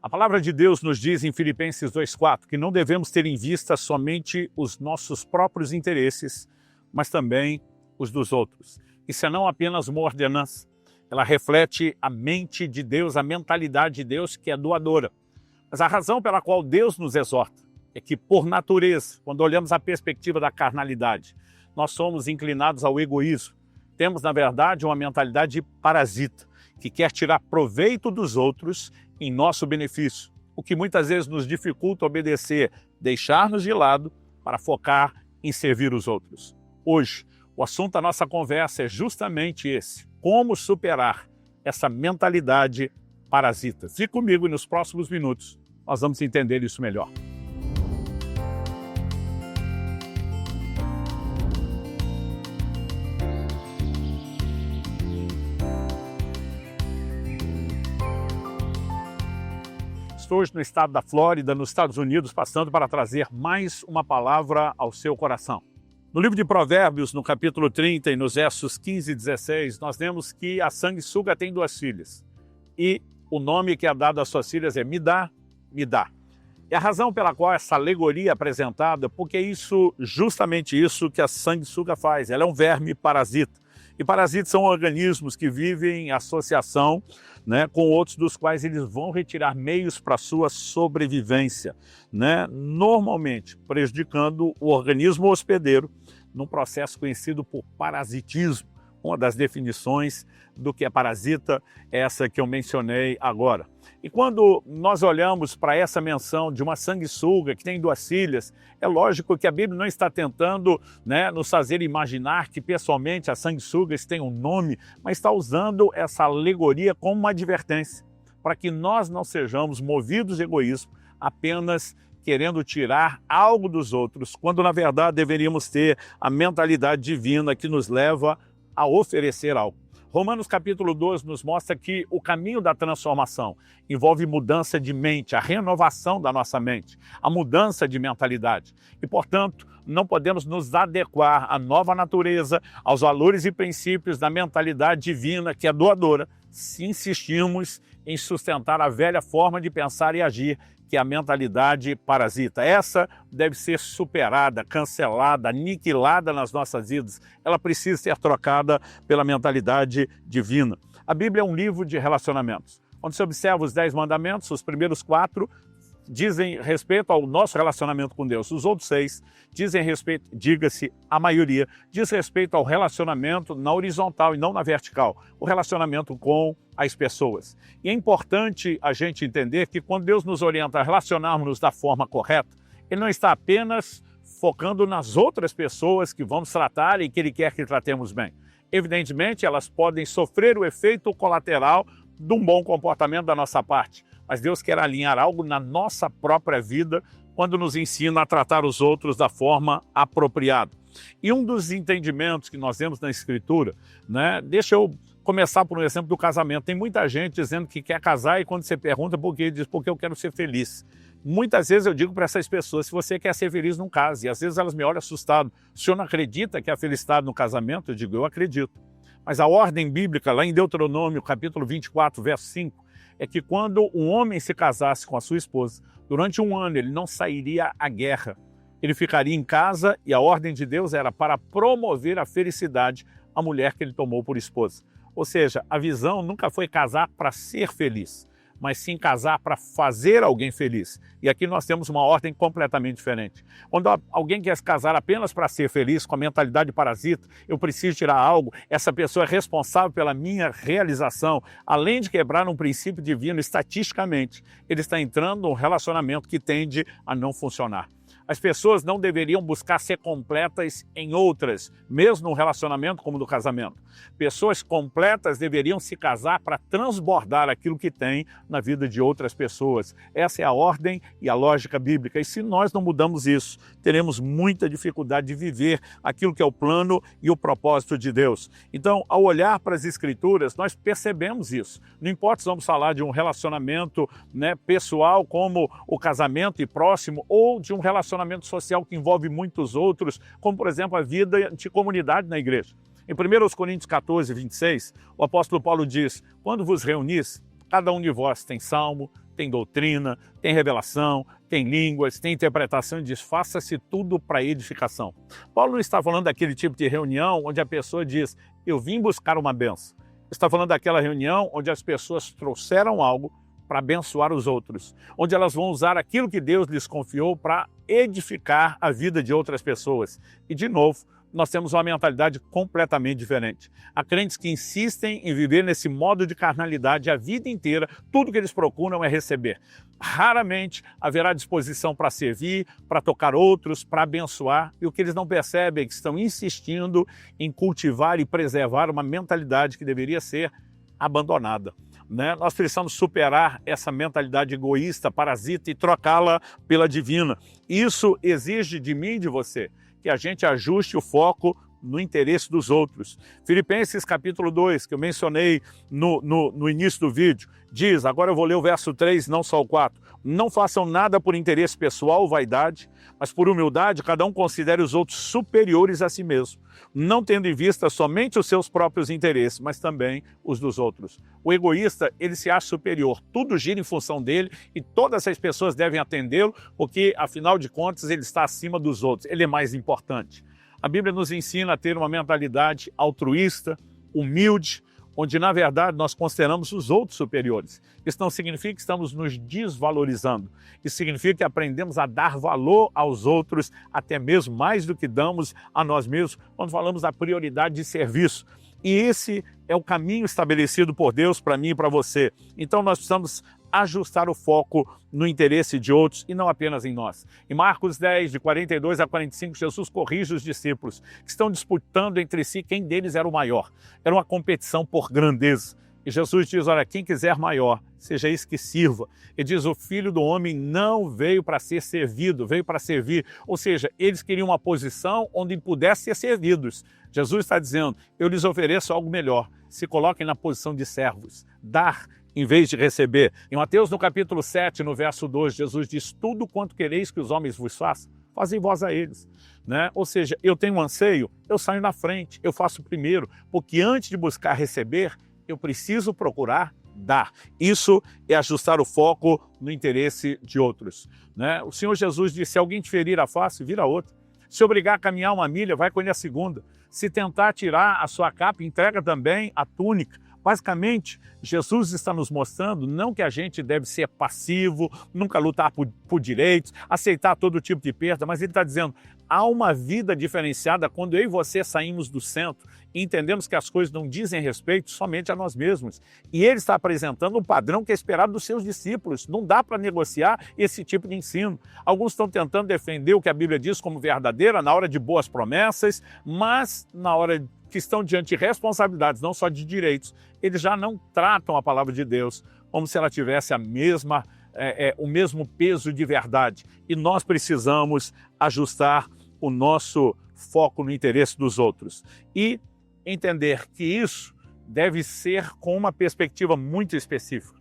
A palavra de Deus nos diz em Filipenses 2,4 que não devemos ter em vista somente os nossos próprios interesses, mas também os dos outros. Isso é não apenas uma ordenança, ela reflete a mente de Deus, a mentalidade de Deus que é doadora. Mas a razão pela qual Deus nos exorta é que, por natureza, quando olhamos a perspectiva da carnalidade, nós somos inclinados ao egoísmo. Temos, na verdade, uma mentalidade parasita, que quer tirar proveito dos outros em nosso benefício, o que muitas vezes nos dificulta obedecer, deixar-nos de lado para focar em servir os outros. Hoje, o assunto da nossa conversa é justamente esse: como superar essa mentalidade parasita. Fique comigo e nos próximos minutos nós vamos entender isso melhor. Estou hoje no estado da Flórida, nos Estados Unidos, passando para trazer mais uma palavra ao seu coração. No livro de Provérbios, no capítulo 30 e nos versos 15 e 16, nós vemos que a sanguessuga tem 2 filhas. E o nome que é dado às suas filhas é Me dá, me dá. E a razão pela qual essa alegoria é apresentada, porque é justamente isso que a sanguessuga faz. Ela é um verme parasita. E parasitas são organismos que vivem em associação, com outros dos quais eles vão retirar meios para a sua sobrevivência, normalmente prejudicando o organismo hospedeiro num processo conhecido por parasitismo. Uma das definições do que é parasita é essa que eu mencionei agora. E quando nós olhamos para essa menção de uma sanguessuga que tem 2 filhas, é lógico que a Bíblia não está tentando nos fazer imaginar que pessoalmente as sanguessugas têm um nome, mas está usando essa alegoria como uma advertência, para que nós não sejamos movidos de egoísmo apenas querendo tirar algo dos outros, quando na verdade deveríamos ter a mentalidade divina que nos leva a oferecer algo. Romanos capítulo 12 nos mostra que o caminho da transformação envolve mudança de mente, a renovação da nossa mente, a mudança de mentalidade. E, portanto, não podemos nos adequar à nova natureza, aos valores e princípios da mentalidade divina que é doadora, se insistirmos em sustentar a velha forma de pensar e agir, que é a mentalidade parasita. Essa deve ser superada, cancelada, aniquilada nas nossas vidas. Ela precisa ser trocada pela mentalidade divina. A Bíblia é um livro de relacionamentos. Quando se observa os 10 mandamentos, os primeiros 4 dizem respeito ao nosso relacionamento com Deus. Os outros 6 dizem respeito, diga-se a maioria, diz respeito ao relacionamento na horizontal e não na vertical, o relacionamento com as pessoas. E é importante a gente entender que quando Deus nos orienta a relacionarmos da forma correta, Ele não está apenas focando nas outras pessoas que vamos tratar e que Ele quer que tratemos bem. Evidentemente, elas podem sofrer o efeito colateral de um bom comportamento da nossa parte, mas Deus quer alinhar algo na nossa própria vida quando nos ensina a tratar os outros da forma apropriada. E um dos entendimentos que nós vemos na Escritura, deixa eu começar por um exemplo do casamento. Tem muita gente dizendo que quer casar e quando você pergunta por quê, ele diz porque eu quero ser feliz. Muitas vezes eu digo para essas pessoas, se você quer ser feliz, não case. E às vezes elas me olham assustado. O senhor não acredita que há felicidade no casamento? Eu digo, eu acredito. Mas a ordem bíblica, lá em Deuteronômio, capítulo 24, verso 5, é que quando um homem se casasse com a sua esposa, durante 1 ano ele não sairia à guerra. Ele ficaria em casa e a ordem de Deus era para promover a felicidade à mulher que ele tomou por esposa. Ou seja, a visão nunca foi casar para ser feliz, mas sim casar para fazer alguém feliz. E aqui nós temos uma ordem completamente diferente. Quando alguém quer se casar apenas para ser feliz, com a mentalidade parasita, eu preciso tirar algo, essa pessoa é responsável pela minha realização, além de quebrar um princípio divino, estatisticamente, ele está entrando num relacionamento que tende a não funcionar. As pessoas não deveriam buscar ser completas em outras, mesmo num relacionamento como no casamento. Pessoas completas deveriam se casar para transbordar aquilo que tem na vida de outras pessoas. Essa é a ordem e a lógica bíblica. E se nós não mudamos isso, teremos muita dificuldade de viver aquilo que é o plano e o propósito de Deus. Então, ao olhar para as Escrituras, nós percebemos isso. Não importa se vamos falar de um relacionamento pessoal, como o casamento e próximo, ou de um relacionamento social que envolve muitos outros, como, por exemplo, a vida de comunidade na igreja. Em 1 Coríntios 14, 26, o apóstolo Paulo diz, quando vos reunis, cada um de vós tem salmo, tem doutrina, tem revelação, tem línguas, tem interpretação, e diz, faça-se tudo para edificação. Paulo não está falando daquele tipo de reunião onde a pessoa diz, eu vim buscar uma bênção. Está falando daquela reunião onde as pessoas trouxeram algo para abençoar os outros, onde elas vão usar aquilo que Deus lhes confiou para edificar a vida de outras pessoas. E, de novo, nós temos uma mentalidade completamente diferente. Há crentes que insistem em viver nesse modo de carnalidade a vida inteira, tudo que eles procuram é receber. Raramente haverá disposição para servir, para tocar outros, para abençoar, e o que eles não percebem é que estão insistindo em cultivar e preservar uma mentalidade que deveria ser abandonada. Nós precisamos superar essa mentalidade egoísta, parasita, e trocá-la pela divina. Isso exige de mim e de você que a gente ajuste o foco no interesse dos outros. Filipenses capítulo 2, que eu mencionei no início do vídeo, diz, agora eu vou ler o verso 3, não só o 4, não façam nada por interesse pessoal ou vaidade, mas por humildade cada um considere os outros superiores a si mesmo, não tendo em vista somente os seus próprios interesses, mas também os dos outros. O egoísta, ele se acha superior, tudo gira em função dele e todas as pessoas devem atendê-lo, porque afinal de contas ele está acima dos outros, ele é mais importante. A Bíblia nos ensina a ter uma mentalidade altruísta, humilde, onde na verdade nós consideramos os outros superiores. Isso não significa que estamos nos desvalorizando. Isso significa que aprendemos a dar valor aos outros, até mesmo mais do que damos a nós mesmos, quando falamos da prioridade de serviço. E esse é o caminho estabelecido por Deus para mim e para você. Então nós precisamos ajustar o foco no interesse de outros e não apenas em nós. Em Marcos 10, de 42 a 45, Jesus corrige os discípulos que estão disputando entre si quem deles era o maior. Era uma competição por grandeza. E Jesus diz, olha, quem quiser maior, seja isso que sirva. Ele diz, o Filho do Homem não veio para ser servido, veio para servir. Ou seja, eles queriam uma posição onde pudessem ser servidos. Jesus está dizendo, eu lhes ofereço algo melhor. Se coloquem na posição de servos. Dar em vez de receber. Em Mateus, no capítulo 7, no verso 2, Jesus diz, tudo quanto quereis que os homens vos façam, fazem vós a eles. Ou seja, eu tenho um anseio, eu saio na frente, eu faço primeiro, porque antes de buscar receber, eu preciso procurar dar. Isso é ajustar o foco no interesse de outros. O Senhor Jesus disse, se alguém te ferir a face, vira a outra. Se obrigar a caminhar uma milha, vai colher a segunda. Se tentar tirar a sua capa, entrega também a túnica. Basicamente, Jesus está nos mostrando não que a gente deve ser passivo, nunca lutar por direitos, aceitar todo tipo de perda, mas ele está dizendo, há uma vida diferenciada quando eu e você saímos do centro e entendemos que as coisas não dizem respeito somente a nós mesmos. E ele está apresentando um padrão que é esperado dos seus discípulos. Não dá para negociar esse tipo de ensino. Alguns estão tentando defender o que a Bíblia diz como verdadeira na hora de boas promessas, mas na hora que estão diante de responsabilidades, não só de direitos, eles já não tratam a palavra de Deus como se ela tivesse o mesmo peso de verdade. E nós precisamos ajustar o nosso foco no interesse dos outros e entender que isso deve ser com uma perspectiva muito específica.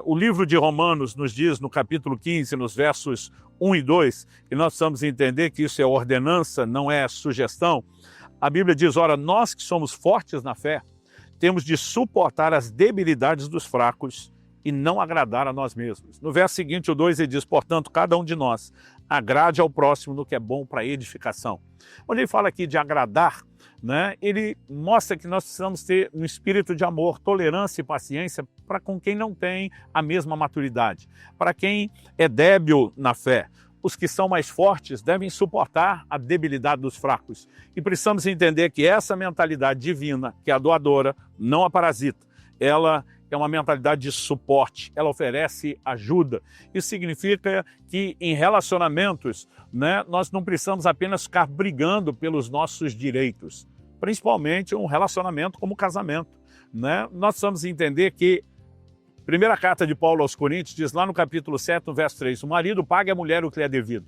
O livro de Romanos nos diz, no capítulo 15, nos versos 1 e 2, que nós precisamos entender que isso é ordenança, não é sugestão. A Bíblia diz, ora, nós que somos fortes na fé, temos de suportar as debilidades dos fracos e não agradar a nós mesmos. No verso seguinte, o 2, ele diz, portanto, cada um de nós agrade ao próximo no que é bom para edificação. Quando ele fala aqui de agradar, ele mostra que nós precisamos ter um espírito de amor, tolerância e paciência para com quem não tem a mesma maturidade, para quem é débil na fé. Os que são mais fortes devem suportar a debilidade dos fracos. E precisamos entender que essa mentalidade divina, que é a doadora, não a parasita, ela é uma mentalidade de suporte, ela oferece ajuda. Isso significa que em relacionamentos, nós não precisamos apenas ficar brigando pelos nossos direitos, principalmente um relacionamento como casamento. Nós precisamos entender que primeira carta de Paulo aos Coríntios diz lá no capítulo 7, no verso 3, o marido paga à mulher o que lhe é devido.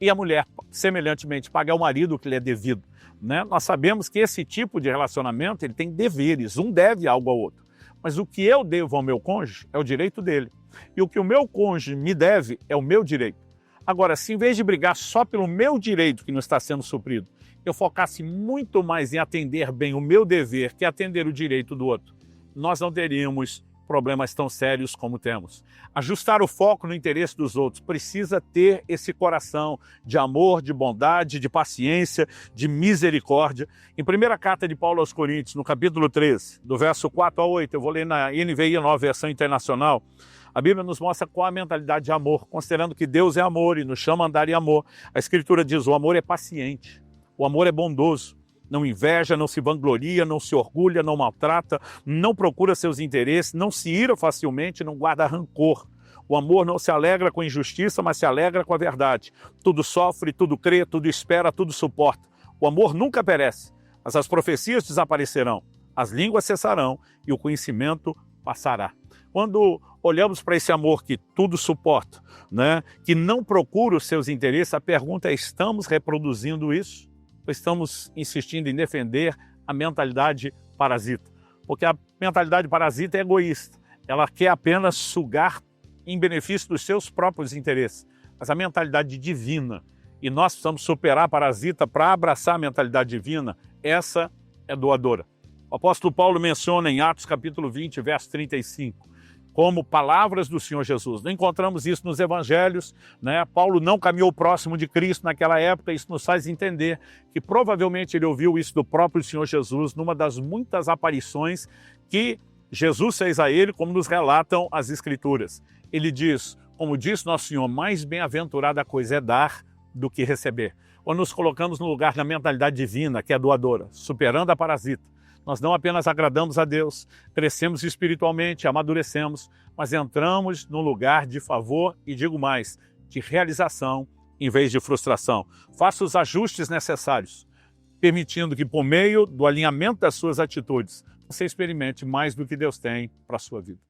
E a mulher, semelhantemente, paga ao marido o que lhe é devido. Nós sabemos que esse tipo de relacionamento ele tem deveres, um deve algo ao outro. Mas o que eu devo ao meu cônjuge é o direito dele. E o que o meu cônjuge me deve é o meu direito. Agora, se em vez de brigar só pelo meu direito que não está sendo suprido, eu focasse muito mais em atender bem o meu dever que atender o direito do outro, nós não teríamos problemas tão sérios como temos. Ajustar o foco no interesse dos outros. Precisa ter esse coração de amor, de bondade, de paciência, de misericórdia. Em primeira carta de Paulo aos Coríntios, no capítulo 13, do verso 4 a 8, eu vou ler na NVI, a Nova Versão Internacional, a Bíblia nos mostra qual a mentalidade de amor, considerando que Deus é amor e nos chama a andar em amor. A Escritura diz, o amor é paciente, o amor é bondoso. Não inveja, não se vangloria, não se orgulha, não maltrata, não procura seus interesses, não se ira facilmente, não guarda rancor. O amor não se alegra com a injustiça, mas se alegra com a verdade. Tudo sofre, tudo crê, tudo espera, tudo suporta. O amor nunca perece, mas as profecias desaparecerão, as línguas cessarão e o conhecimento passará. Quando olhamos para esse amor que tudo suporta, que não procura os seus interesses, a pergunta é, estamos reproduzindo isso? Ou estamos insistindo em defender a mentalidade parasita? Porque a mentalidade parasita é egoísta. Ela quer apenas sugar em benefício dos seus próprios interesses. Mas a mentalidade divina, e nós precisamos superar a parasita para abraçar a mentalidade divina, essa é doadora. O apóstolo Paulo menciona em Atos capítulo 20, verso 35, como palavras do Senhor Jesus. Não encontramos isso nos evangelhos, Paulo não caminhou próximo de Cristo naquela época, isso nos faz entender que provavelmente ele ouviu isso do próprio Senhor Jesus numa das muitas aparições que Jesus fez a ele, como nos relatam as Escrituras. Ele diz, como diz nosso Senhor, mais bem-aventurada coisa é dar do que receber. Ou nos colocamos no lugar da mentalidade divina, que é doadora, superando a parasita. Nós não apenas agradamos a Deus, crescemos espiritualmente, amadurecemos, mas entramos num lugar de favor e, digo mais, de realização em vez de frustração. Faça os ajustes necessários, permitindo que, por meio do alinhamento das suas atitudes, você experimente mais do que Deus tem para a sua vida.